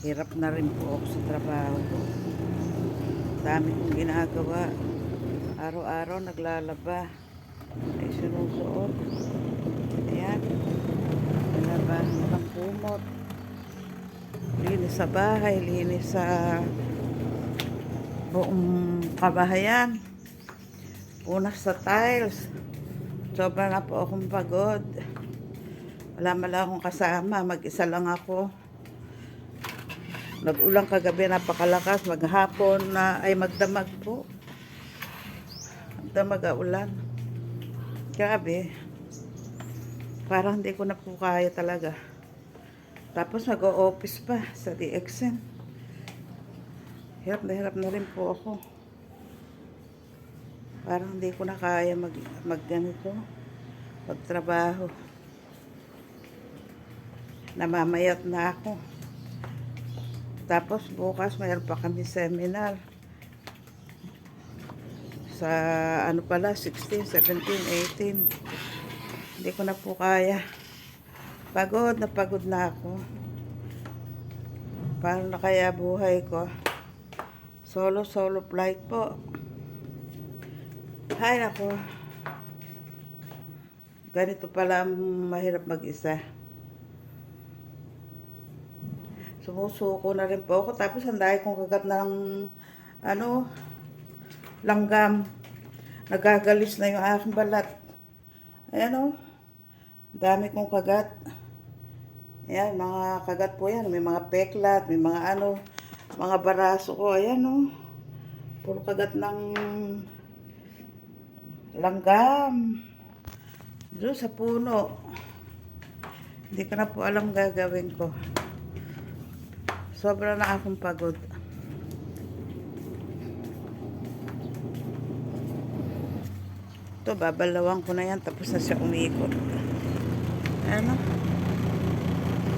Hirap na rin po ako sa trabaho ko. Dami kong ginagawa. Araw-araw naglalaba. Ay sinusuot. Ayan. Lalabahan ng kumot. Linis sa bahay. Linis sa buong kabahayan. Punas sa tiles. Sobra na po akong pagod. Wala man lang akong kasama. Mag-isa lang ako. Nag-ulang kagabi, napakalakas. Maghapon na ay magdamag po. Magdamag ulan. Grabe. Parang hindi ko na po kaya talaga. Tapos mag-o-office pa sa DXN. Hirap na rin po ako. Parang hindi ko na kaya magganito. Magtrabaho. Namamayat na ako. Tapos bukas mayroon pa kami seminar. Sa ano pala, 16, 17, 18. Hindi ko na po kaya. Pagod na ako. Paano na kaya buhay ko? Solo flight po. Hay nako. Ganito pala mahirap mag-isa. Sumusuko na rin po ako. Tapos ang dahil kong kagat ng langgam. Nagagalis na yung aking balat. Ayan o. Dami kong kagat. Ayan, mga kagat po yan. May mga peklat, may mga mga baraso ko. Ayan o. Puro kagat ng langgam. Doon sa puno. Hindi ko na po alam gagawin ko. Sobra na akong pagod. Ito, babalawan ko na yan. Tapos na siya umiikot. Ano?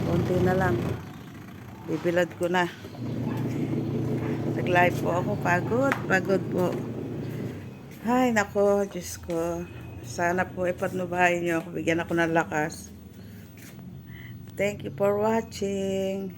Konti na lang. Bibilad ko na. Nag-live po ako. Pagod po. Ay, nako. Diyos ko. Sana po ipatnubahin niyo ako. Bigyan ako ng lakas. Thank you for watching.